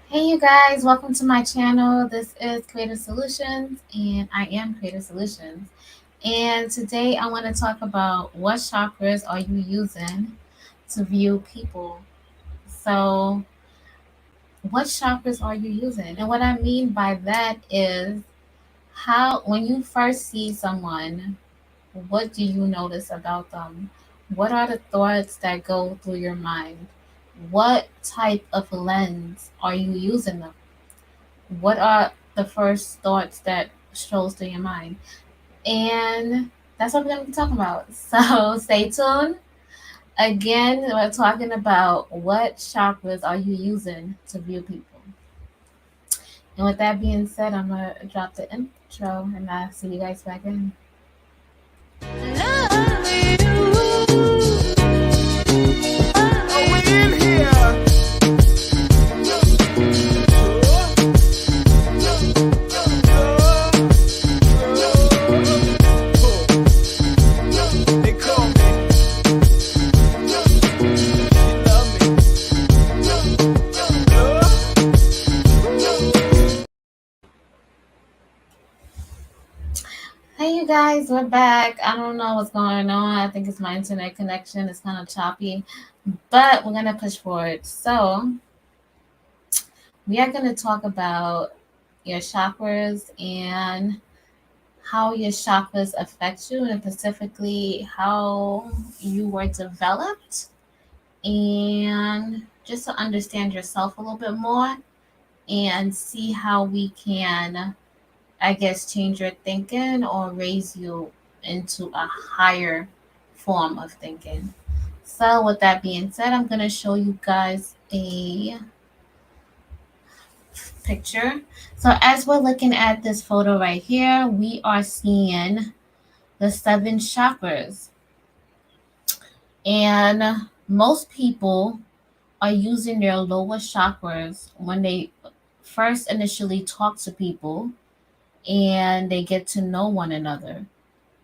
Hey you guys, welcome to my channel. This is Creative Solutions and I am Creative Solutions. And today I want to talk about what chakras are you using to view people. So, what chakras are you using? And what I mean by that is how when you first see someone, what do you notice about them? What are the thoughts that go through your mind? What type of lens are you using them? What are the first thoughts that shows through your mind? And that's what we're going to be talking about. So stay tuned. Again, we're talking about what chakras are you using to view people. And with that being said, I'm going to drop the intro and I'll see you guys back in. Love you. Oh, we in here. They call me. She love me. Hey, you guys, we're back. I don't know what's going on. I think it's my internet connection. It's kind of choppy, but we're going to push forward. So, we are going to talk about your chakras and how your chakras affect you, and specifically how you were developed, and just to understand yourself a little bit more and see how we can, I guess, change your thinking or raise you into a higher form of thinking. So, with that being said, I'm going to show you guys a picture. So, as we're looking at this photo right here, we are seeing the seven chakras. And most people are using their lower chakras when they first initially talk to people and they get to know one another.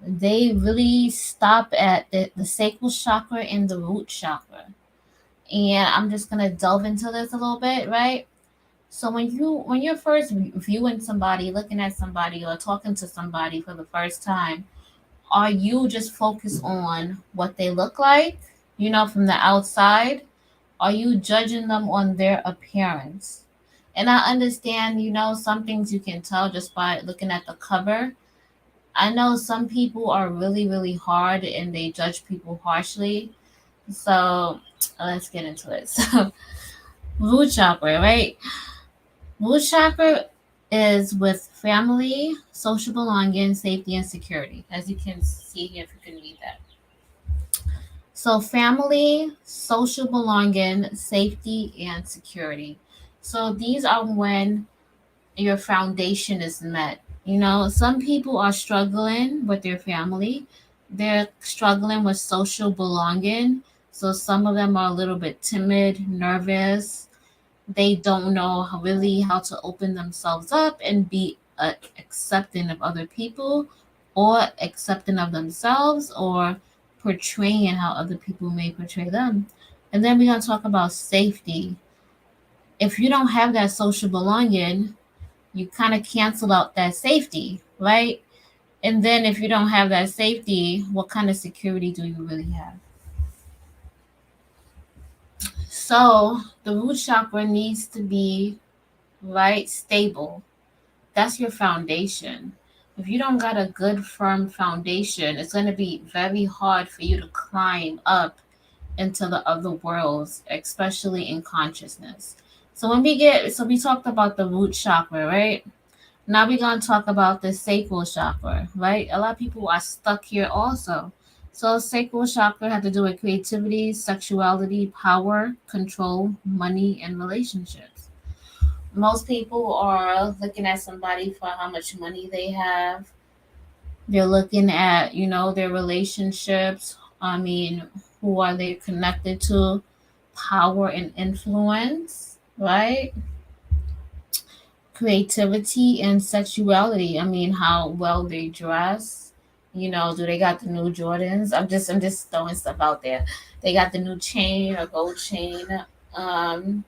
They really stop at the sacral chakra and the root chakra. And I'm just gonna delve into this a little bit, right? So when you're first viewing somebody, looking at somebody, or talking to somebody for the first time, are you just focused on what they look like, from the outside? Are you judging them on their appearance? And I understand, some things you can tell just by looking at the cover. I know some people are really, really hard and they judge people harshly. So let's get into it. So, root chakra, right? Root chakra is with family, social belonging, safety, and security. As you can see here, if you can read that. So, family, social belonging, safety, and security. So, these are when your foundation is met. Some people are struggling with their family, they're struggling with social belonging. So, some of them are a little bit timid, nervous. They don't know really how to open themselves up and be accepting of other people or accepting of themselves or portraying how other people may portray them. And then we're going to talk about safety. If you don't have that social belonging, you kind of cancel out that safety, right? And then if you don't have that safety, what kind of security do you really have? So the root chakra needs to be right, stable. That's your foundation. If you don't got a good firm foundation, it's going to be very hard for you to climb up into the other worlds, especially in consciousness. So we talked about the root chakra, right? Now we're going to talk about the sacral chakra, right? A lot of people are stuck here also. So sacral chakra had to do with creativity, sexuality, power, control, money, and relationships. Most people are looking at somebody for how much money they have. They're looking at, their relationships. I mean, who are they connected to? Power and influence, right? Creativity and sexuality. I mean, how well they dress. Do they got the new Jordans? I'm just throwing stuff out there. They got the new chain or gold chain. Um,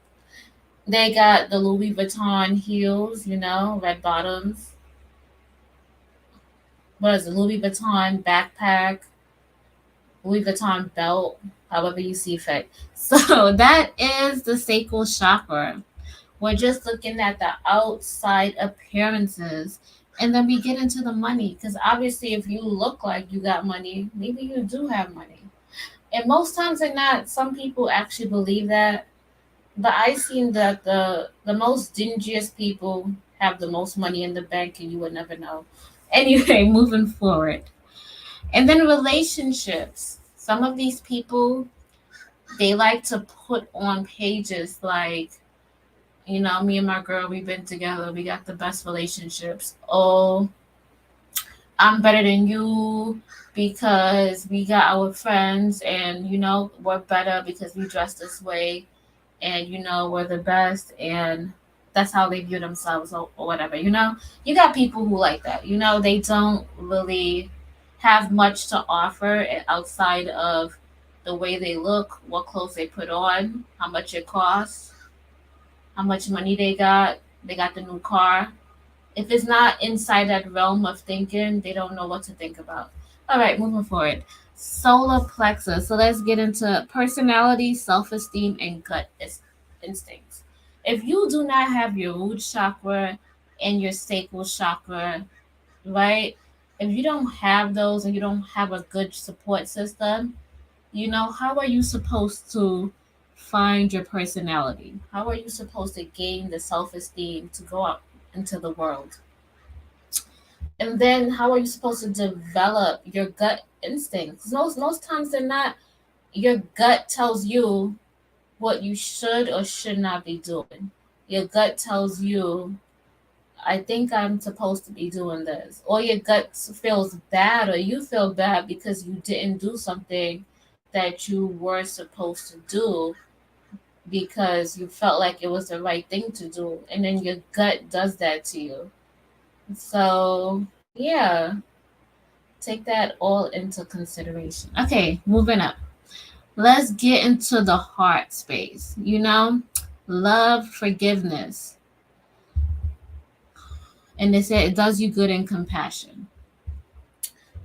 They got the Louis Vuitton heels, red bottoms. What is it? Louis Vuitton backpack, Louis Vuitton belt, however you see fit. So that is the sacral chakra. We're just looking at the outside appearances. And then we get into the money. Because obviously, if you look like you got money, maybe you do have money. And most times they're not. Some people actually believe that. But I seen that the most dingiest people have the most money in the bank, and you would never know. Anyway, moving forward. And then relationships. Some of these people, they like to put on pages like, me and my girl, we've been together, we got the best relationships. Oh, I'm better than you because we got our friends, and we're better because we dress this way, and we're the best, and that's how they view themselves, or whatever. You got people who like that. They don't really have much to offer outside of the way they look, what clothes they put on, how much it costs, how much money they got the new car. If it's not inside that realm of thinking, they don't know what to think about. All right, moving forward. Solar plexus. So let's get into personality, self esteem, and gut instincts. If you do not have your root chakra and your sacral chakra, right? If you don't have those and you don't have a good support system, how are you supposed to find your personality? How are you supposed to gain the self esteem to go out into the world? And then how are you supposed to develop your gut instincts? Most times they're not. Your gut tells you what you should or should not be doing. Your gut tells you, I think I'm supposed to be doing this. Or your gut feels bad, or you feel bad because you didn't do something that you were supposed to do because you felt like it was the right thing to do. And then your gut does that to you. So, yeah, take that all into consideration. Okay, moving up. Let's get into the heart space. Love, forgiveness, and they said it does you good in compassion.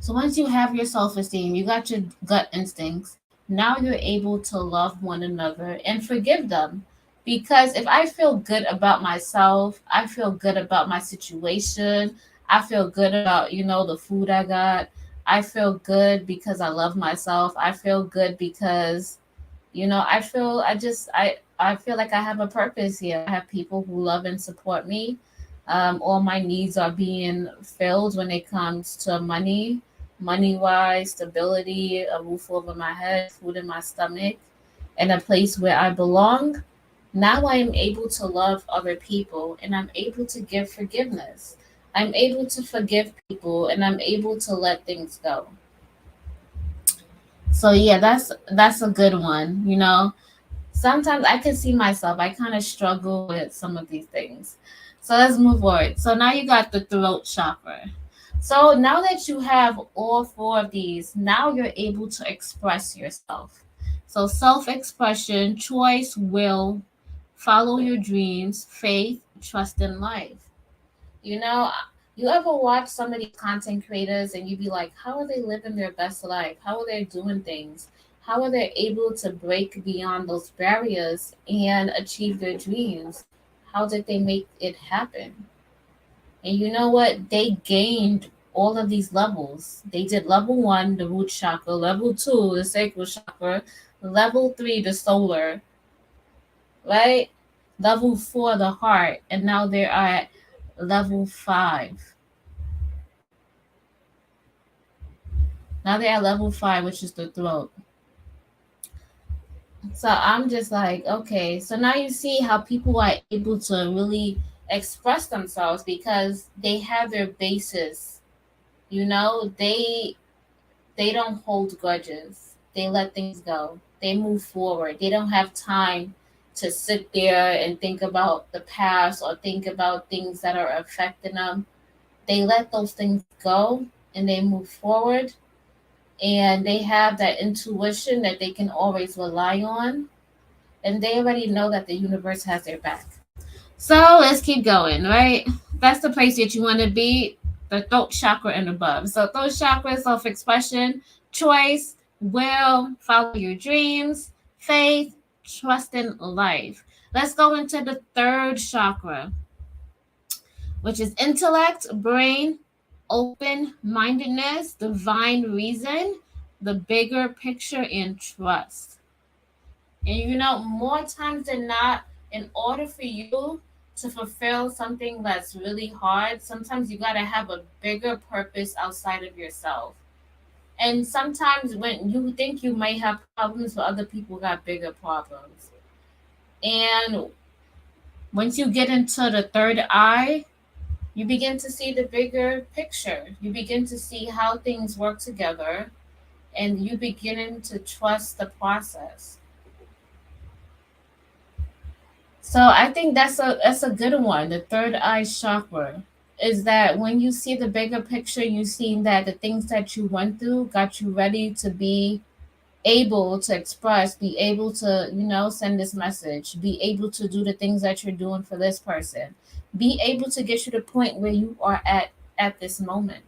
So once you have your self esteem, you got your gut instincts, now you're able to love one another and forgive them. Because if I feel good about myself, I feel good about my situation, I feel good about, the food I got, I feel good because I love myself, I feel good because, I feel like I have a purpose here. I have people who love and support me. All my needs are being filled when it comes to money wise, stability, a roof over my head, food in my stomach, and a place where I belong. Now I am able to love other people, and I'm able to give forgiveness. I'm able to forgive people, and I'm able to let things go. So yeah, that's a good one. Sometimes I can see myself. I kind of struggle with some of these things. So let's move forward. So now you got the throat chakra. So now that you have all four of these, now you're able to express yourself. So self expression, choice, will, follow your dreams, faith, trust in life. You know, you ever watch some of these content creators and you be like, how are they living their best life? How are they doing things? How are they able to break beyond those barriers and achieve their dreams? How did they make it happen? And you know what? They gained all of these levels. They did level one, the root chakra, level two, the sacral chakra, level three, the solar, right? Level four, the heart, and now they're at level five. Now they're at level five, which is the throat. So I'm just like, okay, so now you see how people are able to really express themselves because they have their basis. They don't hold grudges. They let things go. They move forward. They don't have time to sit there and think about the past or think about things that are affecting them. They let those things go and they move forward, and they have that intuition that they can always rely on. and they already know that the universe has their back. So let's keep going, right? That's the place that you want to be, the throat chakra and above. So throat chakra, self-expression, choice, will, follow your dreams, faith, trust in life. Let's go into the third chakra, which is intellect, brain, open mindedness, divine reason, the bigger picture, and trust. And more times than not, in order for you to fulfill something that's really hard, sometimes you got to have a bigger purpose outside of yourself. And sometimes when you think you might have problems, but other people got bigger problems. And once you get into the third eye, you begin to see the bigger picture. You begin to see how things work together, and you begin to trust the process. So I think that's a good one. The third eye chakra is that when you see the bigger picture, you see that the things that you went through got you ready to be able to express, be able to, send this message, be able to do the things that you're doing for this person, be able to get you to the point where you are at this moment.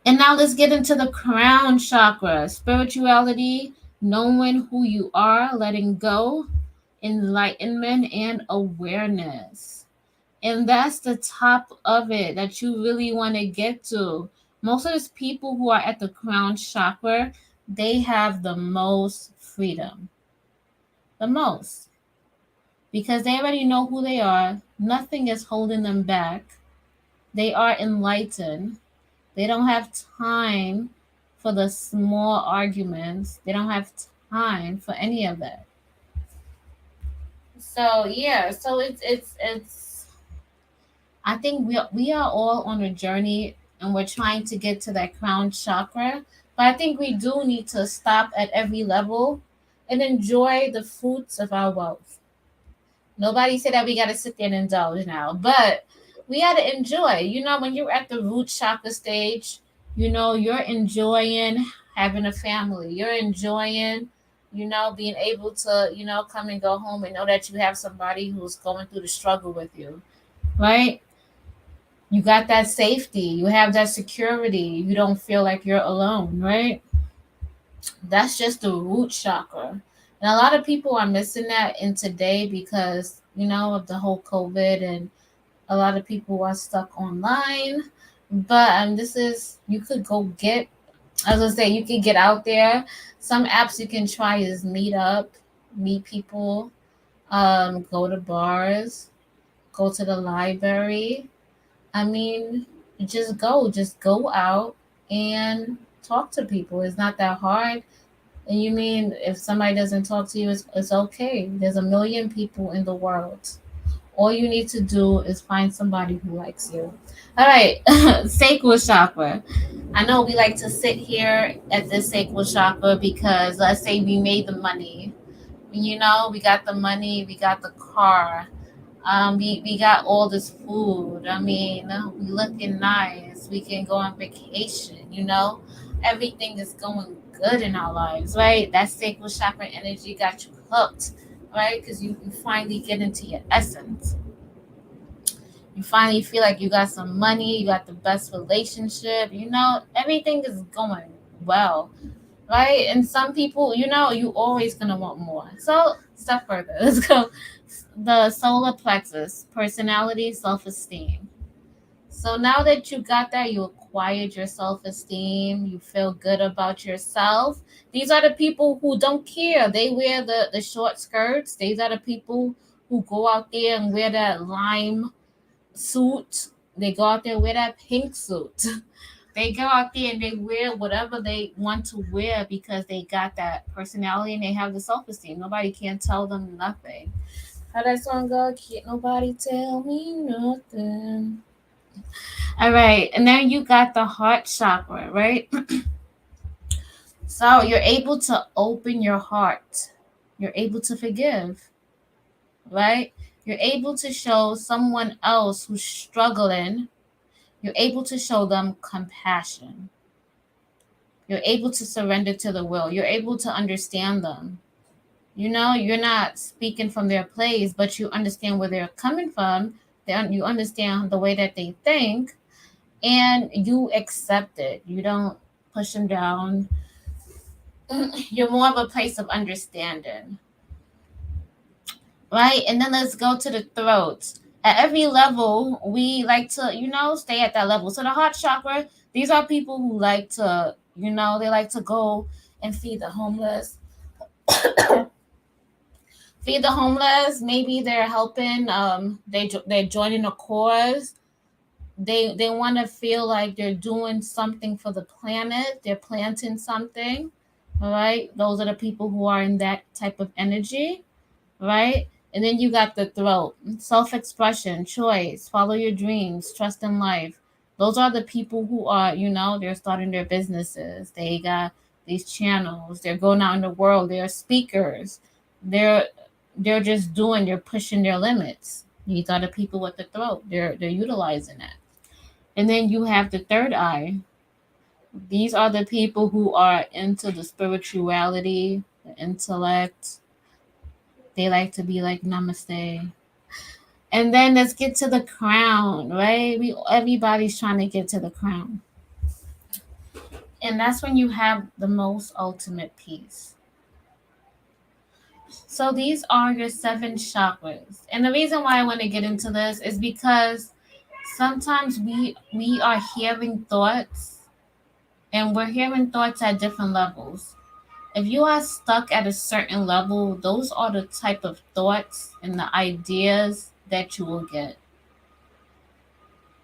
And now let's get into the crown chakra, spirituality, knowing who you are, letting go, enlightenment, and awareness. And that's the top of it that you really want to get to. Most of those people who are at the crown chakra, they have the most freedom. The most. Because they already know who they are. Nothing is holding them back. They are enlightened. They don't have time for the small arguments. They don't have time for any of that. So yeah, so it's I think we are all on a journey, and we're trying to get to that crown chakra. But I think we do need to stop at every level and enjoy the fruits of our wealth. Nobody said that we got to sit there and indulge now, but we got to enjoy. When you're at the root chakra stage, you're enjoying having a family. You're enjoying, being able to, come and go home and know that you have somebody who's going through the struggle with you, right? You got that safety, you have that security, you don't feel like you're alone, right? That's just the root chakra. And a lot of people are missing that in today because, of the whole COVID, and a lot of people are stuck online. But this is, you could go get, I was gonna say, you can get out there. Some apps you can try is meet up, meet people, go to bars, go to the library. I mean, just go out and talk to people. It's not that hard. And you mean if somebody doesn't talk to you, it's okay. There's a million people in the world. All you need to do is find somebody who likes you. All right, sacral chakra. I know we like to sit here at this sacral chakra because let's say we made the money. We got the money, we got the car, we got all this food. I mean, we looking nice. We can go on vacation. Everything is going good in our lives, right? That sacral chakra energy got you hooked, right? Because you finally get into your essence. You finally feel like you got some money. You got the best relationship. Everything is going well, right? And some people, you always gonna want more. So step further. Let's go. The solar plexus, personality, self-esteem. So now that you got that, you acquired your self-esteem, you feel good about yourself. These are the people who don't care. They wear the short skirts. These are the people who go out there and wear that lime suit. They go out there and wear that pink suit. They go out there and they wear whatever they want to wear because they got that personality and they have the self-esteem. Nobody can tell them nothing. How that song go? Can't nobody tell me nothing. All right, and then you got the heart chakra, right? So you're able to open your heart. You're able to forgive, right? You're able to show someone else who's struggling. You're able to show them compassion. You're able to surrender to the will. You're able to understand them. You're not speaking from their place, but you understand where they're coming from. You understand the way that they think, and you accept it. You don't push them down. You're more of a place of understanding, right? And then let's go to the throat. At every level, we like to, stay at that level. So the heart chakra, these are people who like to, they like to go and feed the homeless. Feed the homeless. Maybe they're helping. They're joining a cause. They want to feel like they're doing something for the planet. They're planting something. All right. Those are the people who are in that type of energy, right? And then you got the throat, self expression, choice, follow your dreams, trust in life. Those are the people who are, they're starting their businesses. They got these channels. They're going out in the world. They're speakers. They're they're pushing their limits. These are the people with the throat. They're utilizing that. And then you have the third eye. These are the people who are into the spirituality, the intellect. They like to be like namaste. And then let's get to the crown, right? Everybody's trying to get to the crown. And that's when you have the most ultimate peace. So these are your seven chakras. And the reason why I want to get into this is because sometimes we are hearing thoughts, and we're hearing thoughts at different levels. If you are stuck at a certain level, those are the type of thoughts and the ideas that you will get.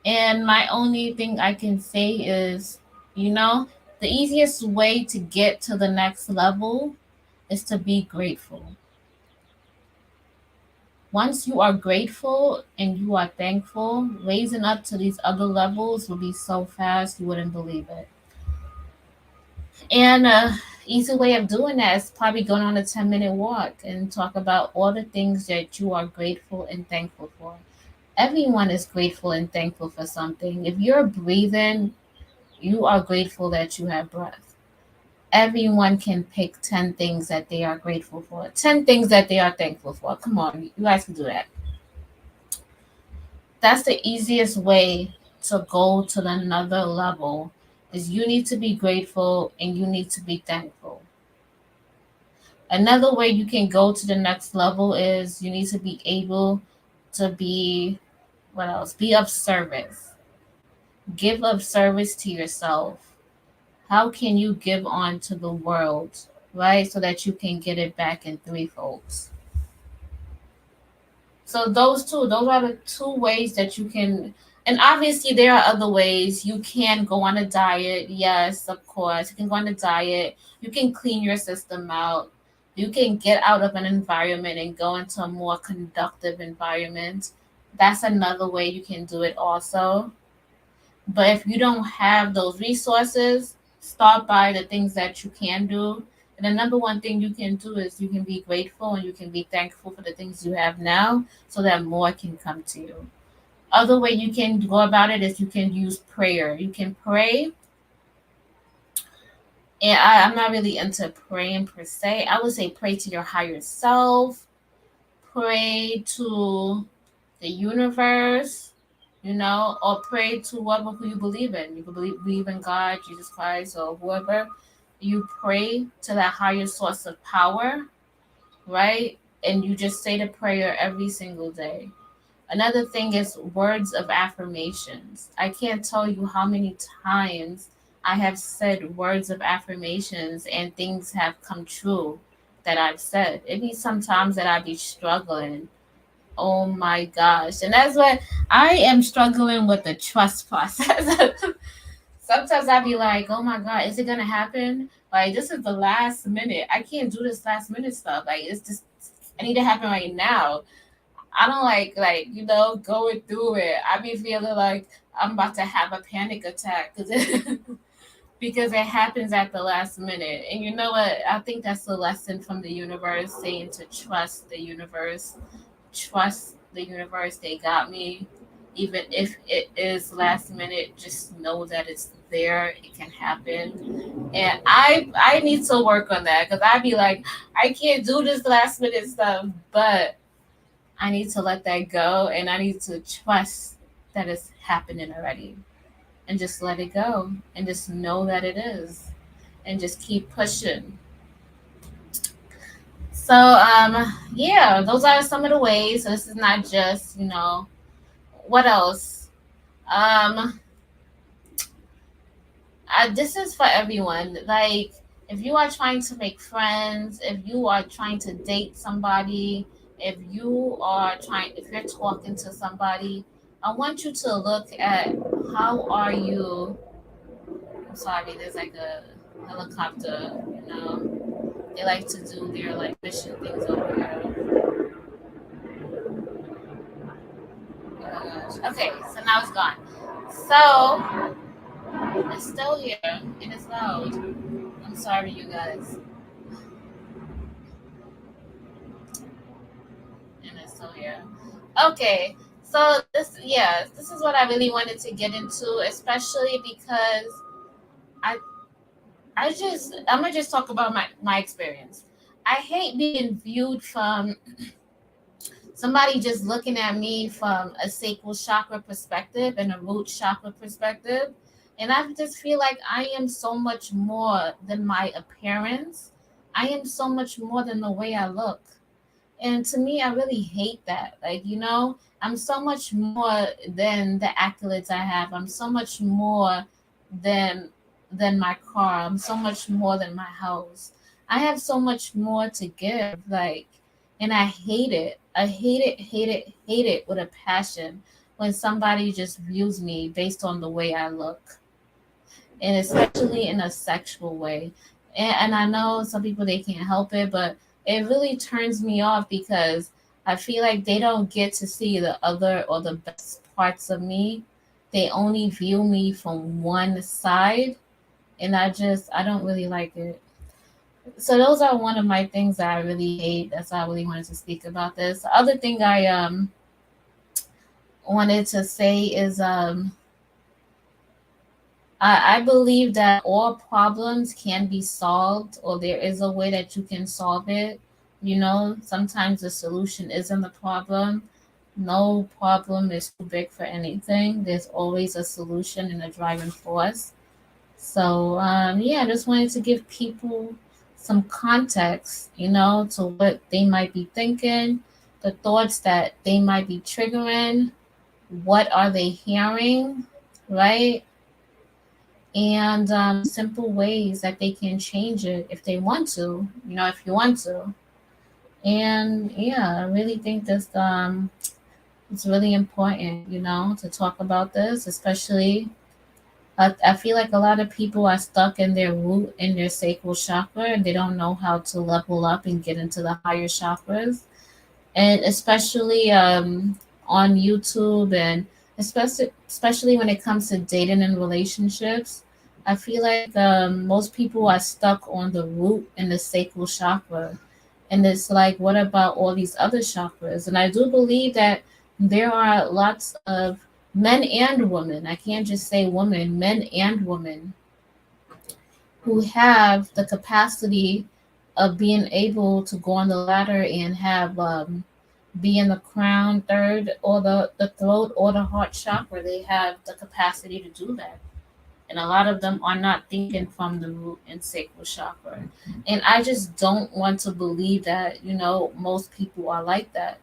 And my only thing I can say is, the easiest way to get to the next level is to be grateful. Once you are grateful and you are thankful, raising up to these other levels will be so fast you wouldn't believe it. And easy way of doing that is probably going on a 10-minute walk and talk about all the things that you are grateful and thankful for. Everyone is grateful and thankful for something. If you're breathing, you are grateful that you have breath. Everyone can pick 10 things that they are grateful for, 10 things that they are thankful for. Come on, you guys can do that. That's the easiest way to go to another level is you need to be grateful and you need to be thankful. Another way you can go to the next level is you need to be able to be, what else? Be of service. Give of service to yourself. How can you give on to the world, right? So that you can get it back in threefold. So those are the two ways that you can, and obviously there are other ways. You can go on a diet. Yes, of course. You can go on a diet. You can clean your system out. You can get out of an environment and go into a more conductive environment. That's another way you can do it also. But if you don't have those resources, start by the things that you can do. And the number one thing you can do is you can be grateful and you can be thankful for the things you have now so that more can come to you. Other way you can go about it is you can use prayer. You can pray. And I'm not really into praying per se. I would say pray to your higher self, pray to the universe, or pray to whoever who you believe in. You can believe in God, Jesus Christ, or whoever. You pray to that higher source of power, right? And you just say the prayer every single day. Another thing is words of affirmations. I can't tell you how many times I have said words of affirmations and things have come true that I've said. It be sometimes that I be struggling. Oh my gosh. And that's what I am struggling with the trust process. Sometimes I be like, oh my God, is it gonna happen? Like this is the last minute. I can't do this last minute stuff. Like it's just I need to happen right now. I don't like going through it. I be feeling like I'm about to have a panic attack because it happens at the last minute. And you know what? I think that's the lesson from the universe saying to trust the universe. Trust the universe. They got me. Even if it is last minute, just know that it's there. It can happen. And I need to work on that because I'd be like, I can't do this last minute stuff, but I need to let that go and I need to trust that it's happening already and just let it go and just know that it is and just keep pushing. So yeah, those are some of the ways. So this is not just, what else? Um this is for everyone. Like, if you are trying to make friends, if you are trying to date somebody, if you're talking to somebody, I want you to look at how are you. I'm sorry, there's like a helicopter, they like to do their like mission things over here. Oh my gosh. Okay, so now it's gone. So it's still here and it's loud. I'm sorry, you guys. And it's still here. Okay, so this is what I really wanted to get into, especially because I I'm gonna just talk about my experience. I hate being viewed from somebody just looking at me from a sacral chakra perspective and a root chakra perspective. And I just feel like I am so much more than my appearance. I am so much more than the way I look. And to me, I really hate that. Like, I'm so much more than the accolades I have. I'm so much more than than my car. I'm so much more than my house. I have so much more to give. Like, and I hate it. I hate it, hate it, hate it with a passion when somebody just views me based on the way I look, and especially in a sexual way. And I know some people they can't help it, but it really turns me off because I feel like they don't get to see the other or the best parts of me. They only view me from one side, and I don't really like it. So those are one of my things that I really hate. That's why I really wanted to speak about this. The other thing I wanted to say is I believe that all problems can be solved, or there is a way that you can solve it. Sometimes the solution isn't the problem. No problem is too big for anything. There's always a solution and a driving force. So, yeah, I just wanted to give people some context, to what they might be thinking, the thoughts that they might be triggering, what are they hearing, right? And simple ways that they can change it if they want to, if you want to. And yeah, I really think this it's really important, to talk about this, especially I feel like a lot of people are stuck in their root in their sacral chakra and they don't know how to level up and get into the higher chakras. And especially on YouTube, and especially when it comes to dating and relationships, I feel like most people are stuck on the root in the sacral chakra, and it's like, what about all these other chakras? And I do believe that there are lots of men and women. I can't just say women, men and women who have the capacity of being able to go on the ladder and have be in the crown, third, or the throat or the heart chakra. They have the capacity to do that. And a lot of them are not thinking from the root and sacral chakra. And I just don't want to believe that, most people are like that.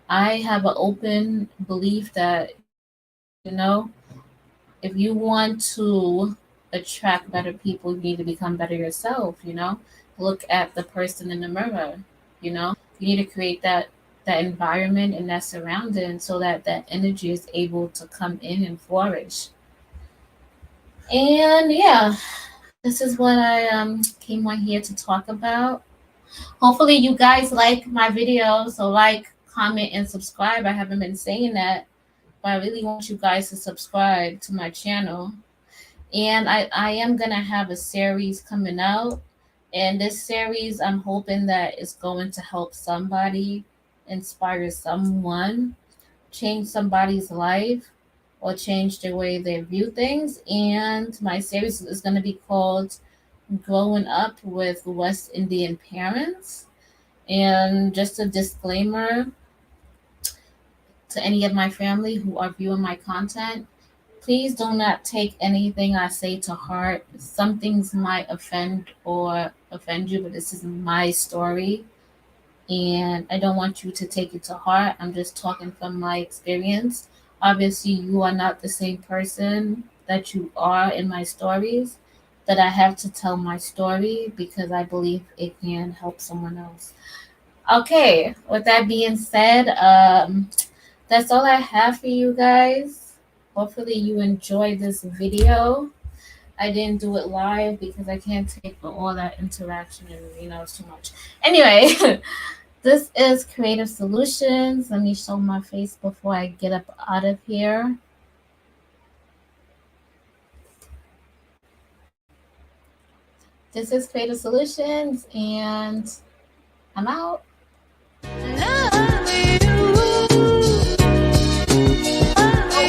I have an open belief that, if you want to attract better people, you need to become better yourself. Look at the person in the mirror. You need to create that environment and that surrounding so that that energy is able to come in and flourish. And yeah, this is what I came on here to talk about. Hopefully you guys like my video, so like, comment, and subscribe. I haven't been saying that, but I really want you guys to subscribe to my channel. And I am gonna have a series coming out. And this series, I'm hoping that it's going to help somebody, inspire someone, change somebody's life, or change the way they view things. And my series is going to be called growing up with West Indian parents. And just a disclaimer to any of my family who are viewing my content, please do not take anything I say to heart. Some things might offend you, but this is my story and I don't want you to take it to heart. I'm just talking from my experience. Obviously, you are not the same person that you are in my stories, that I have to tell my story because I believe it can help someone else. Okay, with that being said, that's all I have for you guys. Hopefully, you enjoyed this video. I didn't do it live because I can't take all that interaction and it's too much. Anyway, this is Creative Solutions. Let me show my face before I get up out of here. This is Creative Solutions, and I'm out. Oh,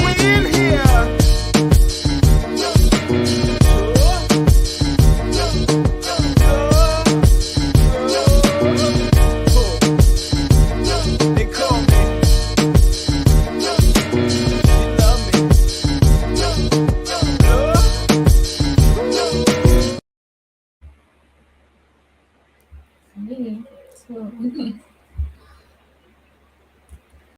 we in here. They call me. They love me. Me too.